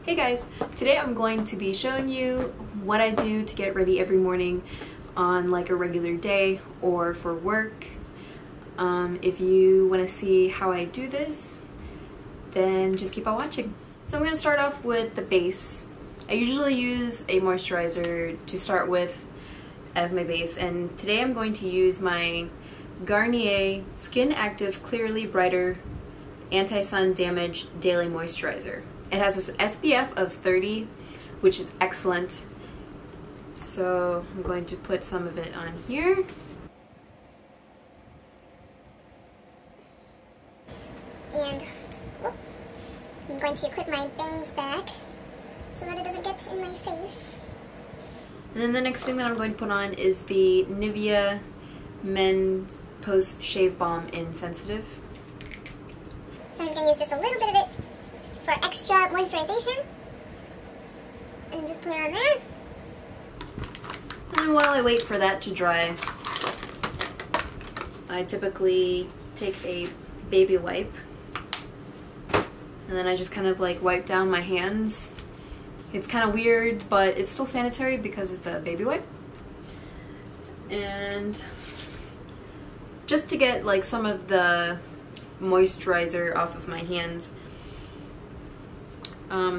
Hey guys, today I'm going to be showing you what I do to get ready every morning on like a regular day or for work. If you want to see how I do this, then just keep on watching. So I'm going to start off with the base. I usually use a moisturizer to start with as my base, and today I'm going to use my Garnier Skin Active Clearly Brighter Anti-Sun Damage Daily Moisturizer. It has an SPF of 30, which is excellent. So I'm going to put some of it on here. And whoop, I'm going to clip my bangs back so that it doesn't get in my face. And then the next thing that I'm going to put on is the Nivea Men's Post Shave Balm in Sensitive. So I'm just going to use just a little bit of it for extra moisturization. And just put it on there. And while I wait for that to dry, I typically take a baby wipe and then I just kind of like wipe down my hands. It's kind of weird, but it's still sanitary because it's a baby wipe. And just to get like some of the moisturizer off of my hands.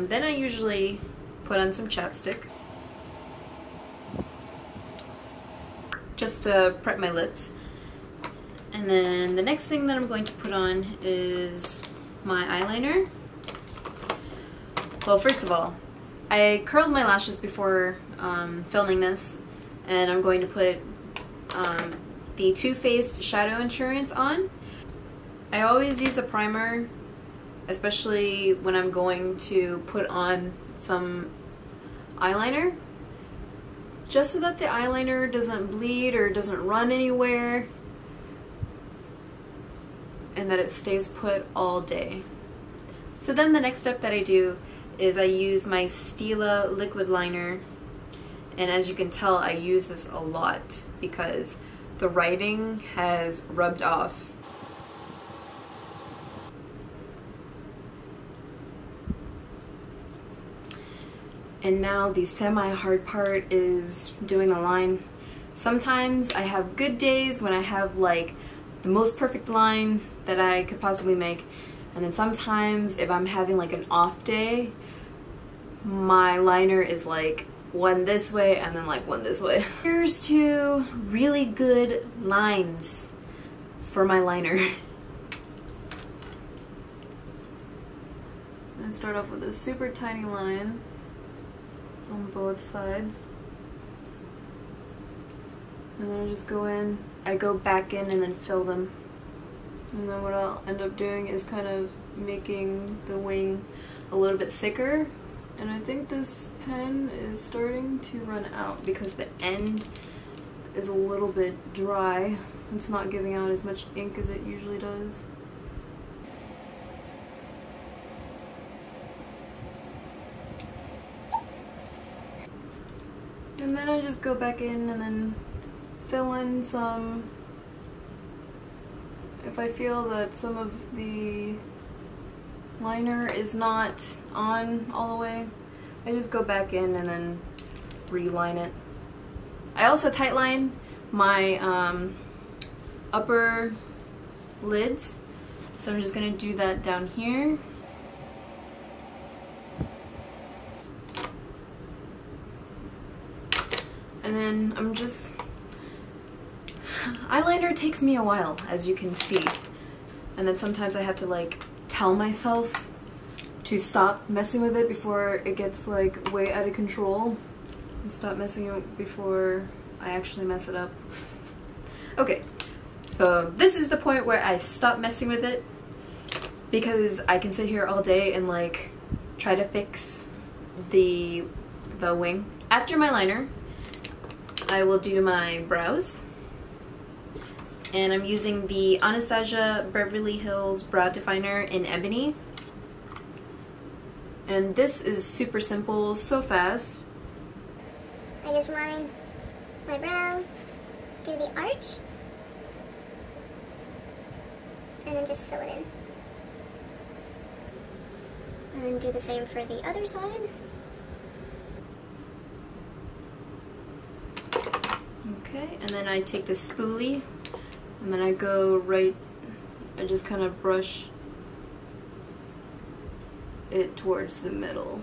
Then I usually put on some chapstick just to prep my lips. And then the next thing that I'm going to put on is my eyeliner. Well, first of all, I curled my lashes before filming this, and I'm going to put the Too Faced Shadow Insurance on. I always use a primer, especially when I'm going to put on some eyeliner, just so that the eyeliner doesn't bleed or doesn't run anywhere, and that it stays put all day. So then the next step that I do is I use my Stila liquid liner, and as you can tell, I use this a lot because the writing has rubbed off. And now the semi-hard part is doing the line. Sometimes I have good days when I have like the most perfect line that I could possibly make, and then sometimes if I'm having like an off day, my liner is like one this way and then like one this way. Here's two really good lines for my liner. I'm gonna start off with a super tiny line on both sides, and then I just go in, I go back in and then fill them, and then what I'll end up doing is kind of making the wing a little bit thicker. And I think this pen is starting to run out because the end is a little bit dry. It's not giving out as much ink as it usually does. And then I just go back in and then fill in some, if I feel that some of the liner is not on all the way, I just go back in and then reline it. I also tightline my upper lids, so I'm just going to do that down here. And then I'm just, eyeliner takes me a while, as you can see, and then sometimes I have to like tell myself to stop messing with it before it gets like way out of control, and stop messing it before I actually mess it up. Okay, so this is the point where I stop messing with it, because I can sit here all day and like try to fix the wing. After my liner, I will do my brows, and I'm using the Anastasia Beverly Hills Brow Definer in Ebony. And this is super simple, so fast. I just line my brow, do the arch, and then just fill it in. And then do the same for the other side. Okay, and then I take the spoolie, and then I just kind of brush it towards the middle.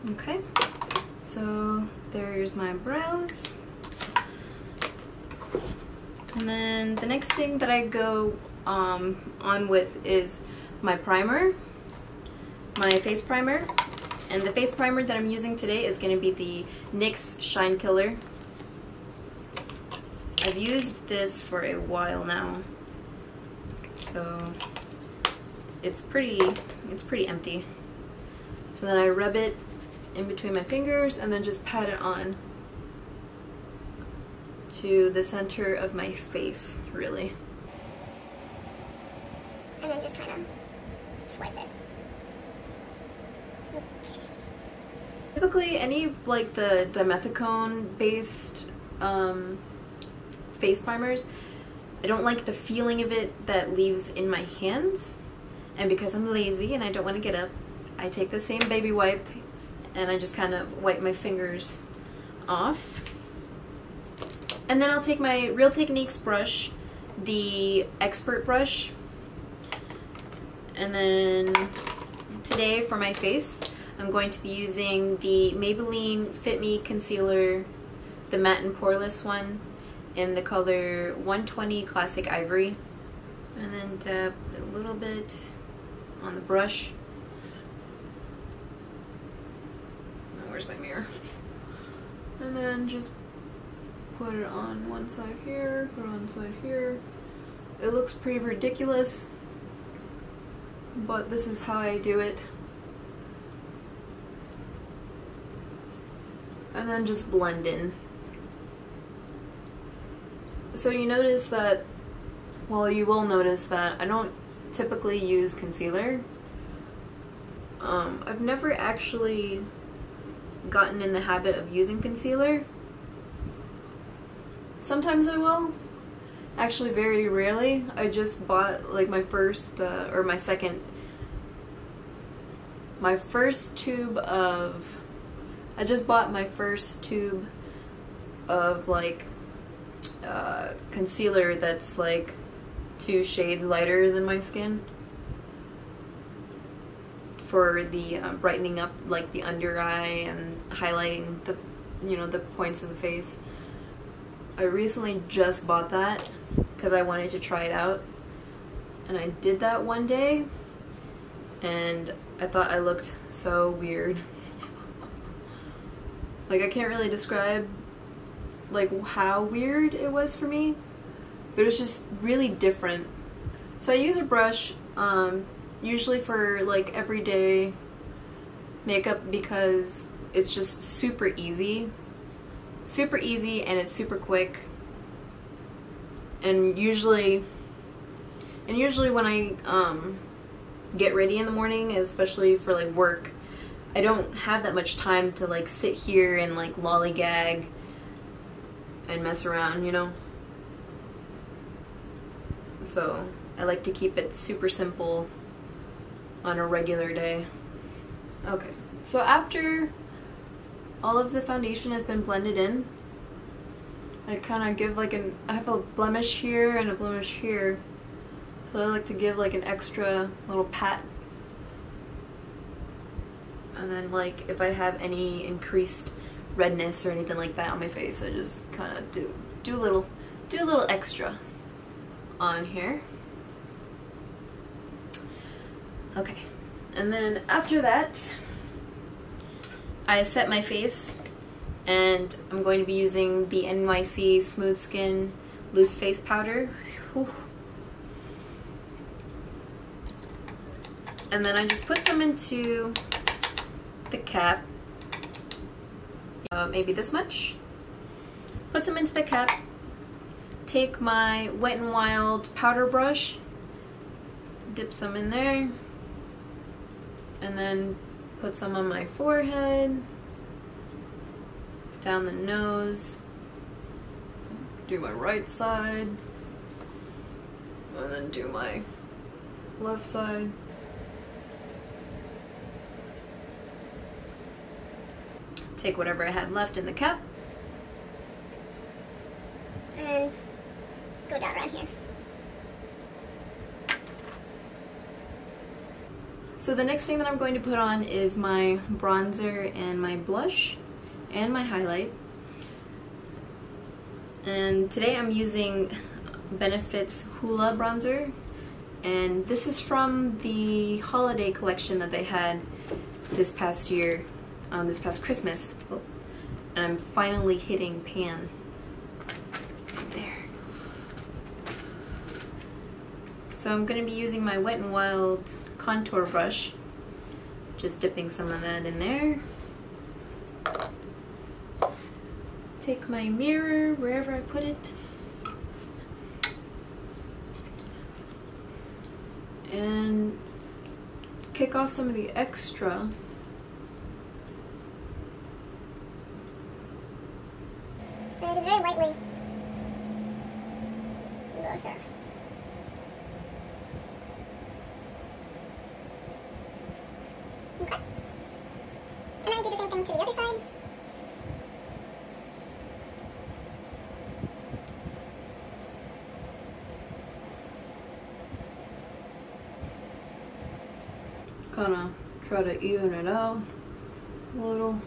Okay, so there's my brows. And then the next thing that I go on with is my primer, my face primer. And the face primer that I'm using today is going to be the NYX Shine Killer. I've used this for a while now, so it's pretty empty. So then I rub it in between my fingers and then just pat it on to the center of my face, really. And then just kind of swipe it. Okay. Typically, any of like the dimethicone based face primers, I don't like the feeling of it that leaves in my hands, and because I'm lazy and I don't want to get up, I take the same baby wipe and I just kind of wipe my fingers off. And then I'll take my Real Techniques brush, the Expert brush, and then today for my face I'm going to be using the Maybelline Fit Me Concealer, the matte and poreless one, in the color 120 Classic Ivory. And then dab a little bit on the brush. Where's my mirror? And then just put it on one side here, put it on one side here. It looks pretty ridiculous, but this is how I do it. And then just blend in. So you notice that, well, you will notice that I don't typically use concealer. I've never actually gotten in the habit of using concealer. Sometimes I will. Actually, very rarely. I just bought like my first tube of, I just bought my first tube of like concealer that's like 2 shades lighter than my skin, for the brightening up like the under eye and highlighting the, you know, the points of the face. I recently just bought that because I wanted to try it out, and I did that one day and I thought I looked so weird. Like, I can't really describe like how weird it was for me, but it was just really different. So I use a brush usually for like everyday makeup because it's just super easy and it's super quick. And usually when I get ready in the morning, especially for like work, I don't have that much time to like sit here and like lollygag and mess around, you know? So I like to keep it super simple on a regular day. Okay, so after all of the foundation has been blended in, I kind of give like I have a blemish here and a blemish here, so I like to give like an extra little pat. And then like if I have any increased redness or anything like that on my face, I just kind of do a little extra on here. Okay, and then after that I set my face, and I'm going to be using the NYX Smooth Skin Loose Face Powder. Whew. And then I just put some into the cap, maybe this much. Put some into the cap, take my Wet n Wild powder brush, dip some in there, and then put some on my forehead, down the nose, do my right side, and then do my left side. Take whatever I had left in the cap. And then go down around here. So the next thing that I'm going to put on is my bronzer and my blush and my highlight. And today I'm using Benefit's Hoola bronzer, and this is from the holiday collection that they had this past year, this past Christmas. Oh, and I'm finally hitting pan. Right there. So I'm going to be using my Wet n Wild contour brush, just dipping some of that in there. Take my mirror wherever I put it, and kick off some of the extra. And it is very lightly. Here. Okay. And then I do the same thing to the other side. Kind of try to even it out a little.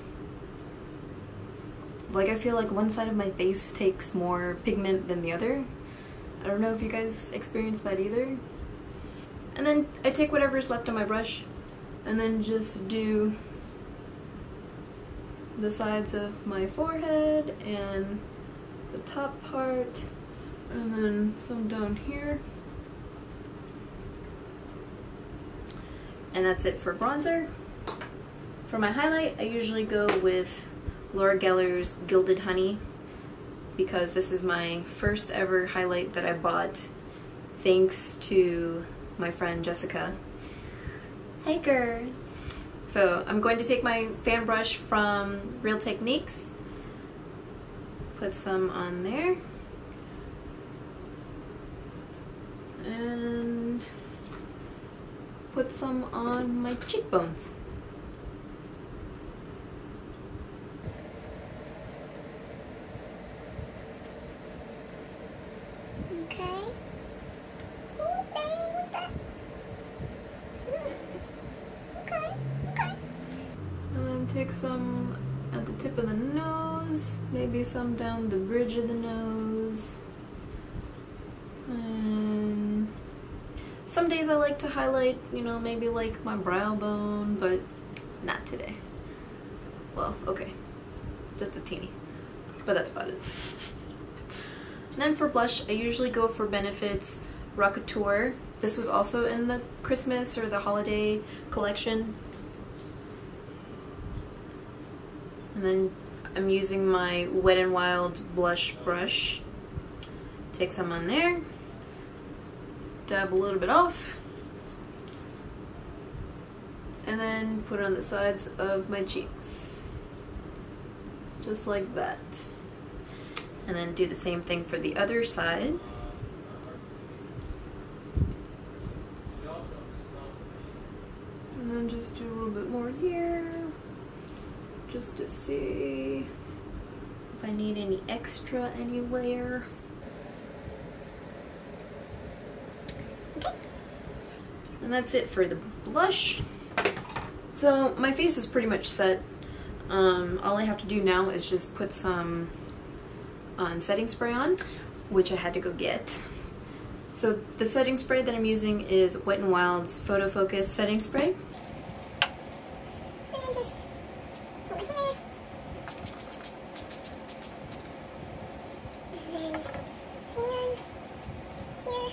Like, I feel like one side of my face takes more pigment than the other. I don't know if you guys experience that either. And then I take whatever's left on my brush and then just do the sides of my forehead and the top part, and then some down here. And that's it for bronzer. For my highlight, I usually go with Laura Geller's Gilded Honey, because this is my first ever highlight that I bought thanks to my friend Jessica. Hey girl! So I'm going to take my fan brush from Real Techniques, put some on there, and put some on my cheekbones. Okay. Oh, dang, what the? Okay, okay. And then take some at the tip of the nose, maybe some down the bridge of the nose. And some days I like to highlight, you know, maybe like my brow bone, but not today. Well, okay, just a teeny, but that's about it. And then for blush, I usually go for Benefit's Rockateur. This was also in the Christmas or the holiday collection. And then I'm using my Wet n Wild blush brush. Take some on there, dab a little bit off, and then put it on the sides of my cheeks. Just like that. And then do the same thing for the other side. And then just do a little bit more here, just to see if I need any extra anywhere. Okay. And that's it for the blush. So my face is pretty much set. All I have to do now is just put some setting spray on, which I had to go get. So the setting spray that I'm using is Wet n Wild's Photo Focus setting spray. And just over here. And then here. Here.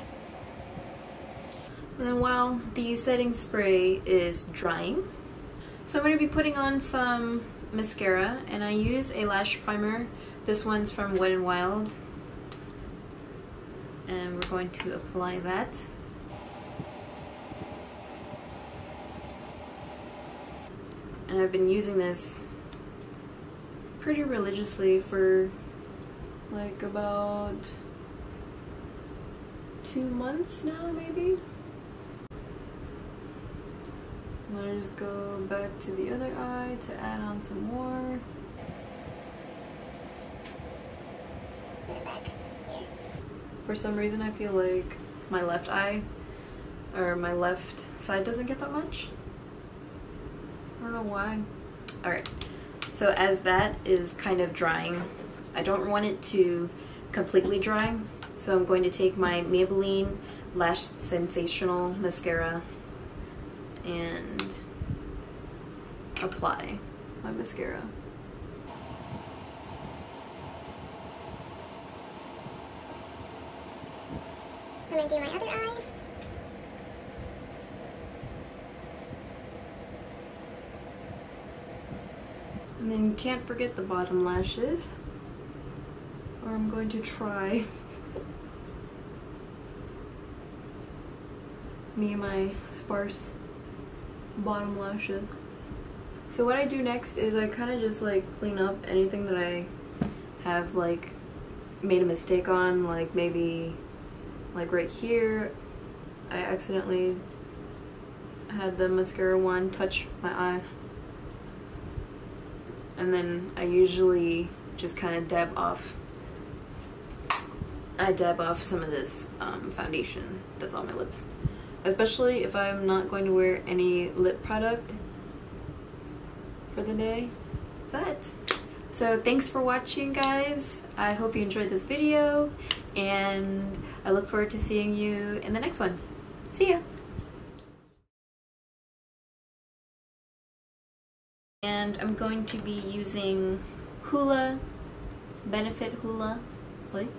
And then while the setting spray is drying, so I'm going to be putting on some mascara, and I use a lash primer. This one's from Wet n Wild, and we're going to apply that. And I've been using this pretty religiously for like about 2 months now, maybe. I'm gonna just go back to the other eye to add on some more. For some reason I feel like my left eye, or my left side, doesn't get that much. I don't know why. Alright, so as that is kind of drying, I don't want it to completely dry, so I'm going to take my Maybelline Lash Sensational mascara and apply my mascara. I'm going to do my other eye. And then you can't forget the bottom lashes, or I'm going to try. Me and my sparse bottom lashes. So what I do next is I kind of just like clean up anything that I have like made a mistake on, like maybe like right here I accidentally had the mascara wand touch my eye, and then I usually just kind of dab off some of this foundation that's on my lips, especially if I'm not going to wear any lip product for the day. That's it. So thanks for watching, guys. I hope you enjoyed this video, and I look forward to seeing you in the next one. See ya! And I'm going to be using Hoola, Benefit Hoola. Wait.